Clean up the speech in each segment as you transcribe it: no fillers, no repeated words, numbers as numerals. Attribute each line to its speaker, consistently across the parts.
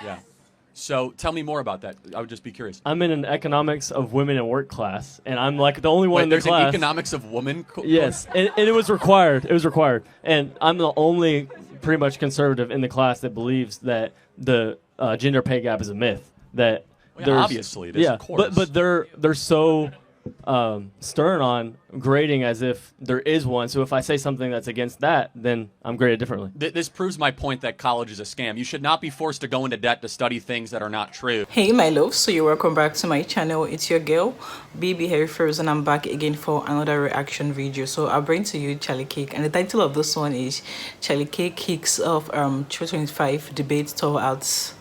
Speaker 1: Yeah. So tell me more about that. I would just be curious.
Speaker 2: I'm in an economics of women and work class, and I'm like the only one in the
Speaker 1: there's
Speaker 2: class.
Speaker 1: An economics of women
Speaker 2: Yes, and it was required. It was required, and I'm the only pretty much conservative in the class that believes that the gender pay gap is a myth. That
Speaker 1: obviously it is,
Speaker 2: yeah,
Speaker 1: of course.
Speaker 2: but they're so stern on grading as if there is one. So if I say something that's against that, then I'm graded differently.
Speaker 1: This proves my point that college is a scam. You should not be forced to go into debt to study things that are not true.
Speaker 3: Hey my love, so you're welcome back to my channel. It's your girl Baby Harry First, and I'm back again for another reaction video. So I'll bring to you Charlie Cake, and the title of this one is Charlie Cake kicks off 2025 debate tour at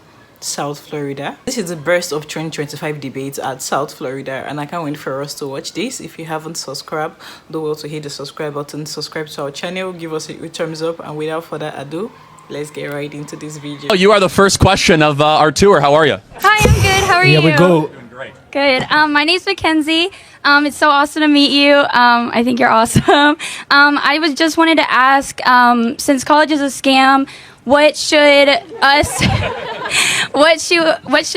Speaker 3: South Florida. This is the burst of 2025 debates at South Florida, and I can't wait for us to watch this. If you haven't subscribed, do well to hit the subscribe button, subscribe to our channel, give us a thumbs up, and without further ado, let's get right into this video.
Speaker 1: Oh, you are the first question of our tour. How are you?
Speaker 4: Hi, I'm good. How are you?
Speaker 5: Yeah, we go.
Speaker 1: Doing great.
Speaker 4: Good. My name's Mackenzie. It's so awesome to meet you. I think you're awesome. I was just wanted to ask, since college is a scam, what should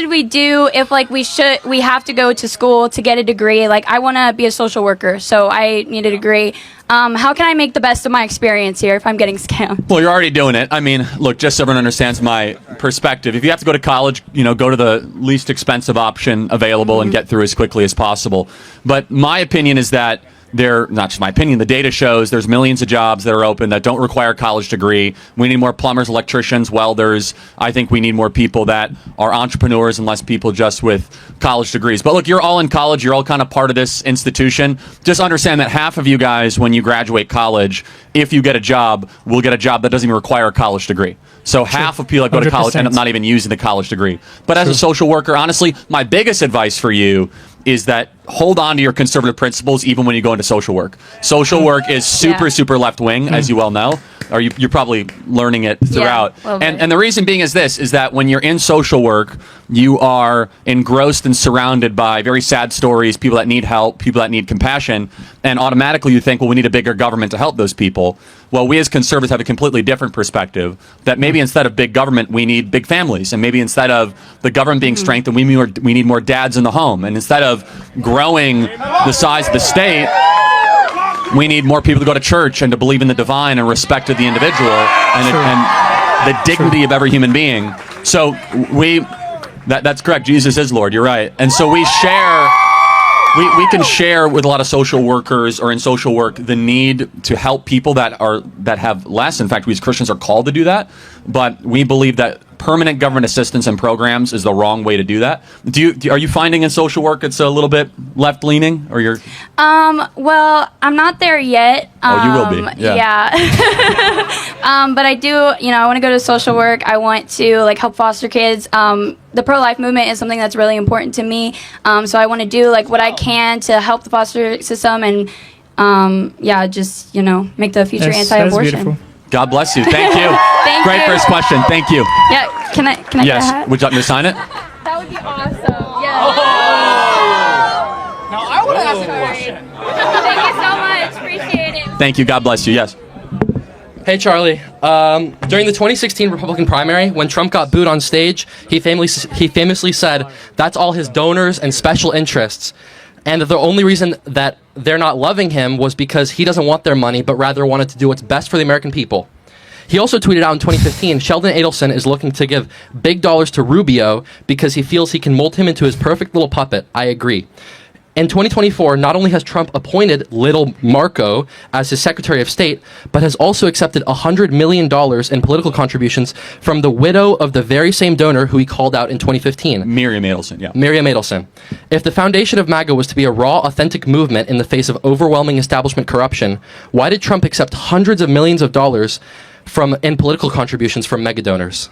Speaker 4: we do if we have to go to school to get a degree? Like, I want to be a social worker, so I need a degree. How can I make the best of my experience here if I'm getting scammed?
Speaker 1: Well, you're already doing it. I mean, look, just so everyone understands my perspective, if you have to go to college, go to the least expensive option available and get through as quickly as possible. But my opinion is that not just my opinion, the data shows there's millions of jobs that are open that don't require a college degree. We need more plumbers, electricians, welders. I think we need more people that are entrepreneurs and less people just with college degrees. But look, you're all in college. You're all kind of part of this institution. Just understand that half of you guys, when you graduate college, if you get a job, will get a job that doesn't even require a college degree. So half of people that go to college end up not even using the college degree. But as a social worker, honestly, my biggest advice for you is that hold on to your conservative principles even when you go into social work. Social work is super left-wing, as you well know, or you're probably learning it throughout.
Speaker 4: Yeah,
Speaker 1: and the reason being is that when you're in social work, you are engrossed and surrounded by very sad stories, people that need help, people that need compassion, and automatically you think, well, we need a bigger government to help those people. Well, we as conservatives have a completely different perspective, that maybe instead of big government, we need big families, and maybe instead of the government being strengthened, we need more dads in the home, and instead of growing the size of the state, we need more people to go to church and to believe in the divine and respect of the individual and the dignity of every human being. So that's correct. Jesus is Lord. You're right. And so we can share with a lot of social workers or in social work the need to help people that have less. In fact, we as Christians are called to do that. But we believe that permanent government assistance and programs is the wrong way to do that. Are you finding in social work it's a little bit left-leaning, or you're?
Speaker 4: Well, I'm not there yet.
Speaker 1: You will be.
Speaker 4: Yeah. But I do. I want to go to social work. I want to help foster kids. The pro-life movement is something that's really important to me. So I want to do what I can to help the foster system and just make the future anti-abortion.
Speaker 1: God bless you. Thank you. Great first question. Thank you.
Speaker 4: Yeah. Can I get a hat?
Speaker 1: Would you like me to sign it?
Speaker 4: That would be awesome. Yeah.
Speaker 5: Now I want to ask a question.
Speaker 4: Thank you so much. Appreciate it.
Speaker 1: Thank you. God bless you. Yes.
Speaker 6: Hey Charlie, during the 2016 Republican primary, when Trump got booed on stage, he famously said that's all his donors and special interests, and that the only reason that they're not loving him was because he doesn't want their money, but rather wanted to do what's best for the American people. He also tweeted out in 2015, Sheldon Adelson is looking to give big dollars to Rubio because he feels he can mold him into his perfect little puppet. I agree. In 2024, not only has Trump appointed Little Marco as his Secretary of State, but has also accepted $100 million in political contributions from the widow of the very same donor who he called out in 2015.
Speaker 1: Miriam Adelson, yeah.
Speaker 6: Miriam Adelson. If the foundation of MAGA was to be a raw, authentic movement in the face of overwhelming establishment corruption, why did Trump accept hundreds of millions of dollars in political contributions from mega donors?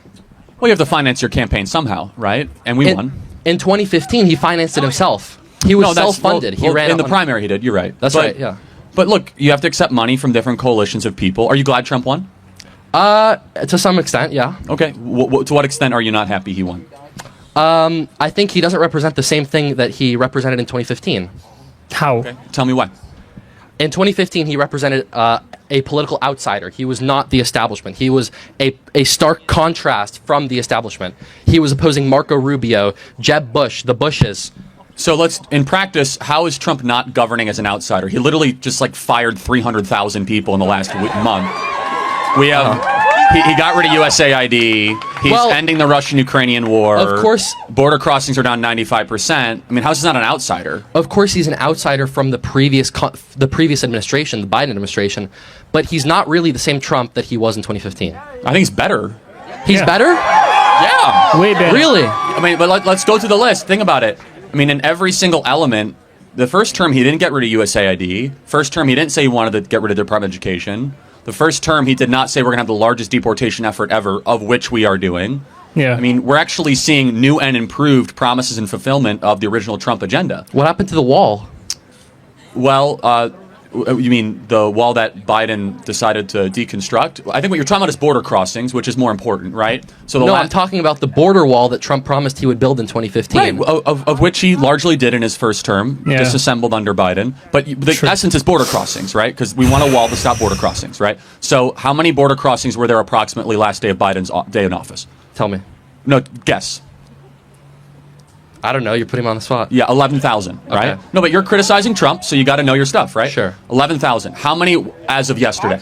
Speaker 1: Well, you have to finance your campaign somehow, right? And we won.
Speaker 6: In 2015, he financed it himself. He was self-funded. He ran
Speaker 1: in the primary. He did. You're right.
Speaker 6: That's right. Yeah.
Speaker 1: But look, you have to accept money from different coalitions of people. Are you glad Trump won?
Speaker 6: To some extent, yeah.
Speaker 1: Okay. To what extent are you not happy he won?
Speaker 6: I think he doesn't represent the same thing that he represented in 2015.
Speaker 5: How?
Speaker 1: Okay. Tell me why.
Speaker 6: In 2015, he represented a political outsider. He was not the establishment. He was a stark contrast from the establishment. He was opposing Marco Rubio, Jeb Bush, the Bushes.
Speaker 1: So in practice, how is Trump not governing as an outsider? He literally just like fired 300,000 people in the last month. We have, he got rid of USAID. He's ending the Russian-Ukrainian war.
Speaker 6: Of course.
Speaker 1: Border crossings are down 95%. I mean, how's he not an outsider?
Speaker 6: Of course he's an outsider from the previous administration, the Biden administration, but he's not really the same Trump that he was in 2015.
Speaker 1: I think he's better.
Speaker 6: He's better?
Speaker 1: Yeah.
Speaker 5: Way better.
Speaker 6: Really?
Speaker 1: I mean, but let's go through the list. Think about it. I mean, in every single element, the first term he didn't get rid of USAID. First term he didn't say he wanted to get rid of the Department of Education. The first term he did not say we're going to have the largest deportation effort ever, of which we are doing.
Speaker 5: Yeah.
Speaker 1: I mean, we're actually seeing new and improved promises and fulfillment of the original Trump agenda.
Speaker 6: What happened to the wall?
Speaker 1: Well, you mean the wall that Biden decided to deconstruct? I think what you're talking about is border crossings, which is more important, right? So
Speaker 6: I'm talking about the border wall that Trump promised he would build in 2015.
Speaker 1: Right, of which he largely did in his first term, disassembled under Biden. But the essence is border crossings, right? Because we want a wall to stop border crossings, right? So how many border crossings were there approximately last day of Biden's day in office?
Speaker 6: Tell me.
Speaker 1: No, guess.
Speaker 6: I don't know. You're putting him on the spot.
Speaker 1: Yeah, 11,000, right?
Speaker 6: Okay.
Speaker 1: No, but you're criticizing Trump, so you got to know your stuff, right?
Speaker 6: Sure.
Speaker 1: 11,000. How many as of yesterday?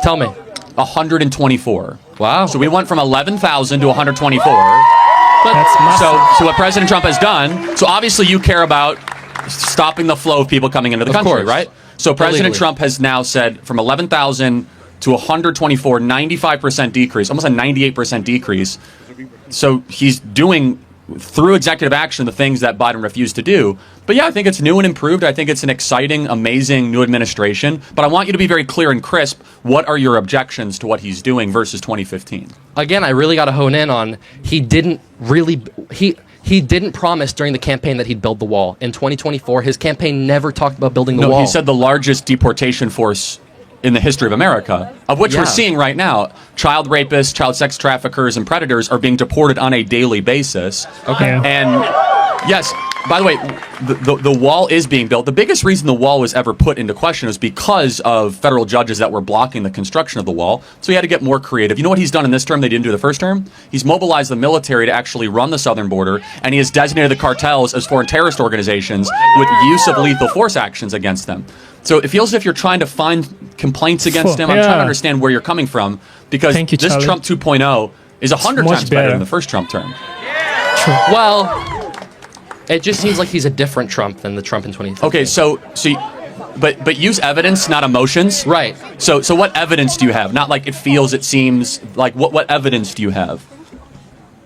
Speaker 6: Tell me.
Speaker 1: 124.
Speaker 6: Wow.
Speaker 1: So we went from 11,000 to 124.
Speaker 5: That's massive.
Speaker 1: So what President Trump has done, so obviously you care about stopping the flow of people coming into the country,
Speaker 6: course.
Speaker 1: right? So President
Speaker 6: Illegally.
Speaker 1: Trump has now said from 11,000 to 124, 95% decrease, almost a 98% decrease. So he's doing, through executive action, the things that Biden refused to do. But yeah, I think it's new and improved. I think it's an exciting, amazing new administration. But I want you to be very clear and crisp. What are your objections to what he's doing versus 2015?
Speaker 6: Again, I really got to hone in on he didn't promise during the campaign that he'd build the wall. In 2024, his campaign never talked about building the wall.
Speaker 1: He said the largest deportation force in the history of America, of which we're seeing right now. Child rapists, child sex traffickers, and predators are being deported on a daily basis.
Speaker 6: Okay.
Speaker 5: Yeah.
Speaker 1: And yes, by the way, the wall is being built. The biggest reason the wall was ever put into question was because of federal judges that were blocking the construction of the wall. So he had to get more creative. You know what he's done in this term they didn't do the first term? He's mobilized the military to actually run the southern border, and he has designated the cartels as foreign terrorist organizations with use of lethal force actions against them. So it feels as if you're trying to find complaints against him. I'm trying to understand where you're coming from, because
Speaker 5: Thank you,
Speaker 1: this
Speaker 5: Charlie.
Speaker 1: Trump 2.0 is 100
Speaker 5: much
Speaker 1: times better
Speaker 5: better.
Speaker 1: than the first Trump term.
Speaker 6: Well, it just seems like he's a different Trump than the Trump in 2015.
Speaker 1: Okay, but use evidence, not emotions.
Speaker 6: Right.
Speaker 1: So what evidence do you have? Not like it feels, it seems. Like what evidence do you have?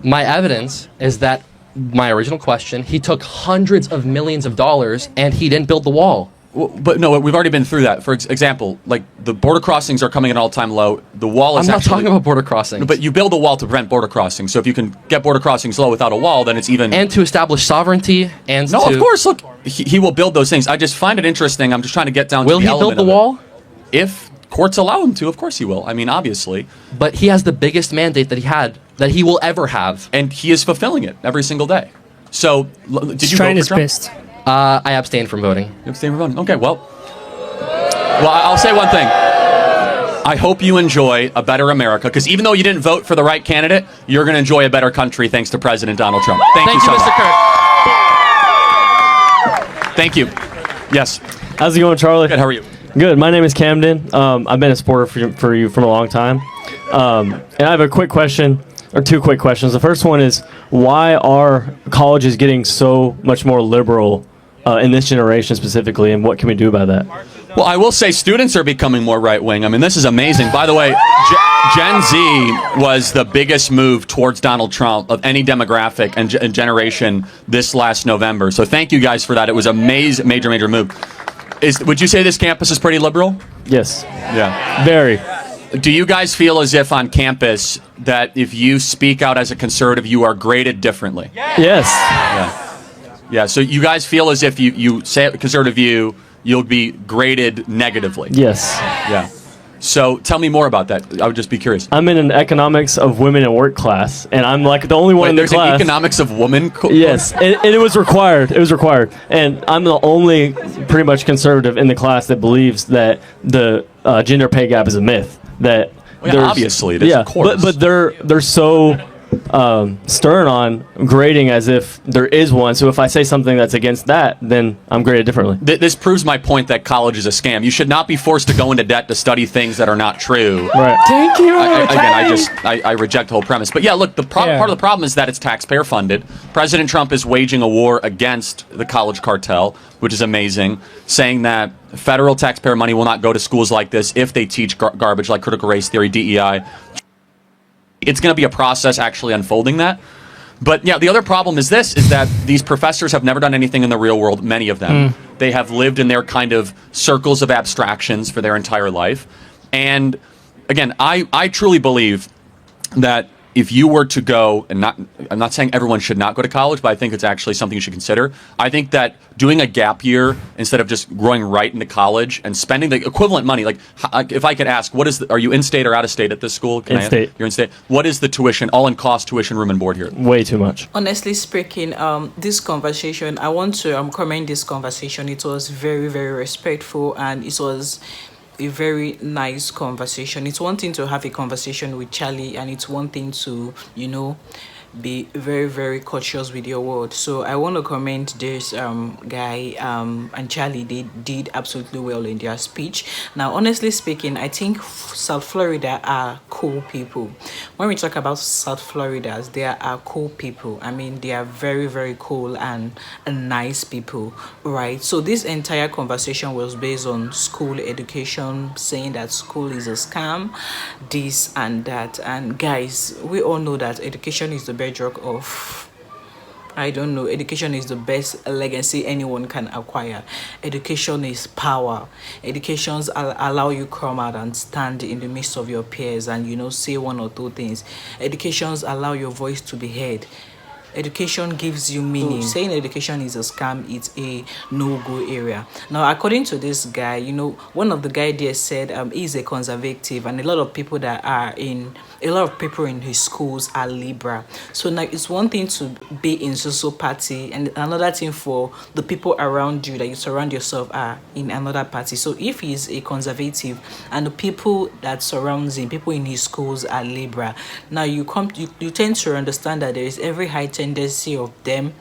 Speaker 6: My evidence is that my original question, he took hundreds of millions of dollars and he didn't build the wall.
Speaker 1: Well, but no, we've already been through that. For example, like the border crossings are coming at an all-time low. The wall is
Speaker 6: I'm not talking about border crossings.
Speaker 1: But you build a wall to prevent border crossings. So if you can get border crossings low without a wall, then it's even.
Speaker 6: And to establish sovereignty and
Speaker 1: no,
Speaker 6: to...
Speaker 1: of course. Look, he will build those things. I just find it interesting. I'm just trying to get down
Speaker 6: Will
Speaker 1: to the
Speaker 6: he build
Speaker 1: element
Speaker 6: the
Speaker 1: of it.
Speaker 6: wall?
Speaker 1: If courts allow him to, of course he will. I mean, obviously.
Speaker 6: But he has the biggest mandate that he will ever have.
Speaker 1: And he is fulfilling it every single day. So, did
Speaker 5: He's
Speaker 1: you
Speaker 5: trying
Speaker 1: vote
Speaker 5: his
Speaker 1: for Trump?
Speaker 5: best.
Speaker 6: I abstained from voting.
Speaker 1: You abstain from voting? Okay, well, I'll say one thing. I hope you enjoy a better America, because even though you didn't vote for the right candidate, you're going to enjoy a better country thanks to President Donald Trump. Thank you so
Speaker 6: Mr.
Speaker 1: much.
Speaker 6: Kirk.
Speaker 1: Thank you. Yes.
Speaker 2: How's it going, Charlie?
Speaker 1: Good. How are you?
Speaker 2: Good. My name is Camden. I've been a supporter for you from a long time. And I have a quick question, or two quick questions. The first one is, why are colleges getting so much more liberal in this generation specifically, and what can we do about that?
Speaker 1: Well, I will say students are becoming more right-wing. I mean, this is amazing. By the way, Gen Z was the biggest move towards Donald Trump of any demographic and generation this last November. So thank you guys for that. It was a major move. Would you say this campus is pretty liberal?
Speaker 2: Yes.
Speaker 1: Yeah.
Speaker 2: Very.
Speaker 1: Do you guys feel as if on campus that if you speak out as a conservative, you are graded differently?
Speaker 2: Yes.
Speaker 1: Yeah. So you guys feel as if you say a conservative view, you'll be graded negatively?
Speaker 2: Yes.
Speaker 1: Yeah. So tell me more about that. I would just be curious.
Speaker 2: I'm in an economics of women and work class, and I'm like the only one in the
Speaker 1: There's
Speaker 2: class.
Speaker 1: an economics of woman.
Speaker 2: Yes, and it was required. It was required, and I'm the only pretty much conservative in the class that believes that the gender pay gap is a myth. That
Speaker 1: Well, yeah,
Speaker 2: there's-
Speaker 1: obviously it is,
Speaker 2: yeah,
Speaker 1: of course.
Speaker 2: but they're so stern on grading as if there is one. So if I say something that's against that, then I'm graded differently.
Speaker 1: This proves my point that college is a scam. You should not be forced to go into debt to study things that are not true.
Speaker 2: Right.
Speaker 5: Thank you.
Speaker 1: I reject the whole premise. But yeah, look,
Speaker 5: Yeah.
Speaker 1: part of the problem is that it's taxpayer funded. President Trump is waging a war against the college cartel, which is amazing, saying that federal taxpayer money will not go to schools like this if they teach garbage like critical race theory, DEI. It's going to be a process actually unfolding that. But yeah, the other problem is that these professors have never done anything in the real world, many of them. They have lived in their kind of circles of abstractions for their entire life. And again, I truly believe that if you were to go, and I'm not saying everyone should not go to college, but I think it's actually something you should consider. I think that doing a gap year instead of just going right into college and spending the equivalent money, like if I could ask, are you in state or out of state at this school?
Speaker 2: In-state.
Speaker 1: You're in state. What is the tuition, all in cost tuition, room and board here?
Speaker 2: Way too much.
Speaker 3: Honestly speaking, this conversation, I want to commend this conversation. It was very, very respectful, and it was a very nice conversation. It's one thing to have a conversation with Charlie, and it's one thing to, be very, very cautious with your word. So I want to commend this guy and Charlie. They did absolutely well in their speech. Now, honestly speaking, I think South Florida are cool people. When we talk about South Floridas, they are cool people. I mean, they are very, very cool and nice people, right? So this entire conversation was based on school education, saying that school is a scam, this and that. And guys, we all know that education is the bedrock of, education is the best legacy anyone can acquire. Education is power. Educations allow you come out and stand in the midst of your peers and say one or two things. Educations allow your voice to be heard. Education gives you meaning. So saying education is a scam, it's a no-go area. Now, according to this guy, one of the guy there said he's a conservative, and a lot of people in his schools are Libra. So now it's one thing to be in social party, and another thing for the people around you that you surround yourself are in another party. So if he's a conservative and the people that surrounds him, people in his schools are Libra, now you tend to understand that there is every high tendency of them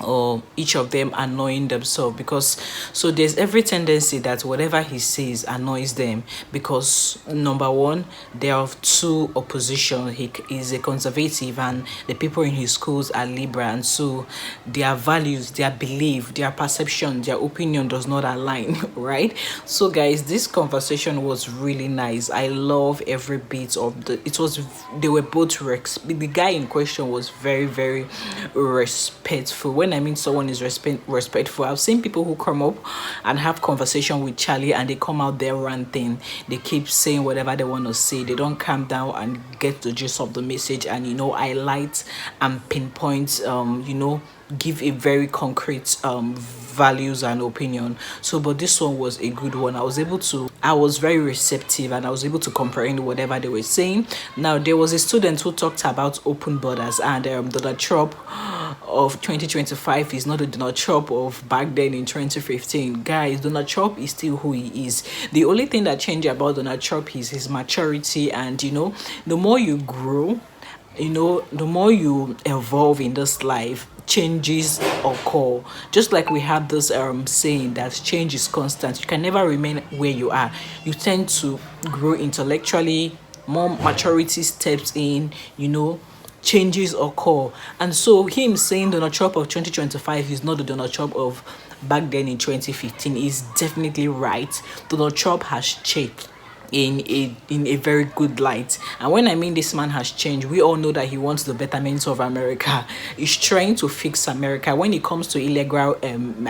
Speaker 3: or each of them annoying themselves, because so there's every tendency that whatever he says annoys them, because number one, they are of two opposition. He is a conservative and the people in his schools are Libra, and so their values, their belief, their perception, their opinion does not align, right? So guys, this conversation was really nice. I love every bit of they were both the guy in question was very, very respectful. When I mean someone is respectful, I've seen people who come up and have conversation with Charlie and they come out there ranting. They keep saying whatever they want to say. They don't calm down and get the gist of the message and highlight and pinpoint give a very concrete values and opinion. So but this one was a good one. I was very receptive and I was able to comprehend whatever they were saying. Now, there was a student who talked about open borders, and Donald Trump of 2025 is not the Donald Trump of back then in 2015. Guys, Donald Trump is still who he is. The only thing that changed about Donald Trump is his maturity, and the more you grow, the more you evolve in this life, changes occur. Just like we have this saying that change is constant. You can never remain where you are. You tend to grow intellectually, more maturity steps in, changes occur. And so him saying Donald Trump of 2025 is not the Donald Trump of back then in 2015 is definitely right. Donald Trump has changed in a very good light. And when I mean this man has changed, we all know that he wants the betterment of America. He's trying to fix America. When it comes to illegal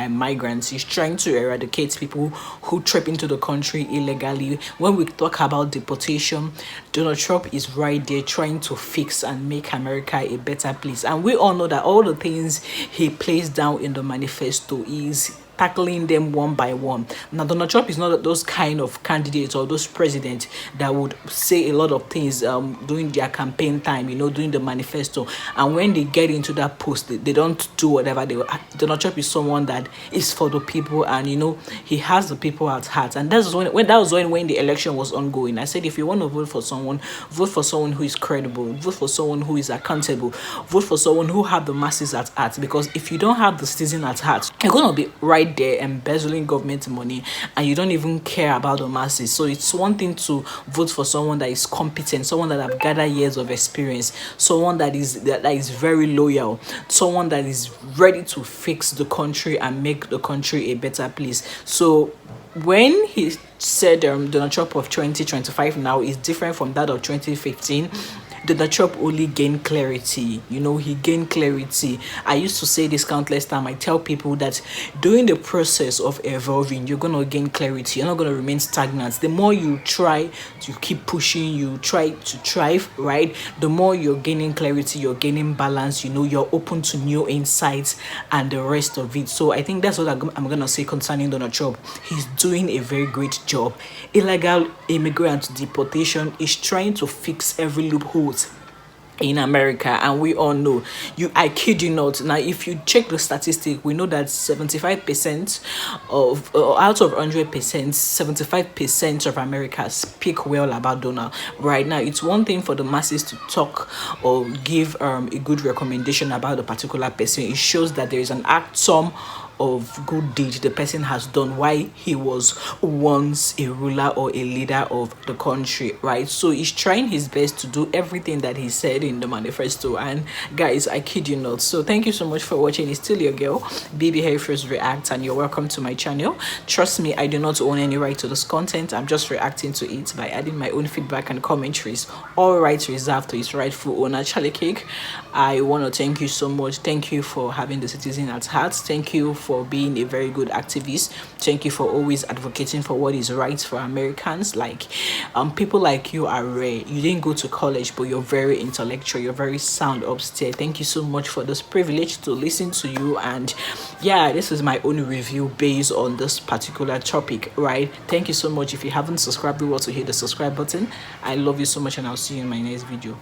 Speaker 3: migrants, he's trying to eradicate people who trip into the country illegally. When we talk about deportation, Donald Trump is right there trying to fix and make America a better place. And we all know that all the things he plays down in the manifesto is tackling them one by one. Now, Donald Trump is not those kind of candidates or those presidents that would say a lot of things during their campaign time, you know, during the manifesto. And when they get into that post, they don't do whatever they. Donald Trump is someone that is for the people, and you know, he has the people at heart. And that's when that was when the election was ongoing. I said, if you want to vote for someone who is credible, vote for someone who is accountable, vote for someone who have the masses at heart. Because if you don't have the citizen at heart, you're gonna be right there embezzling government money, and you don't even care about the masses. So it's one thing to vote for someone that is competent, someone that have gathered years of experience, someone that is very loyal, someone that is ready to fix the country and make the country a better place. So when he said Donald Trump of 2025 now is different from that of 2015, Donald Trump only gained clarity. You know, he gained clarity. I used to say this countless times. I tell people that during the process of evolving, you're going to gain clarity. You're not going to remain stagnant. The more you try to keep pushing, you try to thrive, right? The more you're gaining clarity, you're gaining balance, you know, you're open to new insights and the rest of it. So I think that's what I'm going to say concerning Donald Trump. He's doing a very great job. Illegal immigrant deportation is trying to fix every loophole in America, and we all know, I kid you not. Now, if you check the statistic, we know that 75% of out of 100%, 75% of America speak well about Donald. Right now, it's one thing for the masses to talk or give a good recommendation about a particular person. It shows that there is an some of good deed the person has done, why he was once a ruler or a leader of the country, right? So he's trying his best to do everything that he said in the manifesto, and guys, I kid you not. So thank you so much for watching. It's still your girl, Baby Harry First React, and you're welcome to my channel. Trust me, I do not own any right to this content. I'm just reacting to it by adding my own feedback and commentaries. All rights reserved to its rightful owner, Charlie Cake. I want to thank you so much. Thank you for having the citizen at heart. Thank you for being a very good activist. Thank you for always advocating for what is right for Americans. Like people like you are rare. You didn't go to college, but you're very intellectual, you're very sound upstairs. Thank you so much for this privilege to listen to you. And yeah, this is my own review based on this particular topic, right? Thank you so much. If you haven't subscribed, do also hit the subscribe button. I love you so much, and I'll see you in my next video.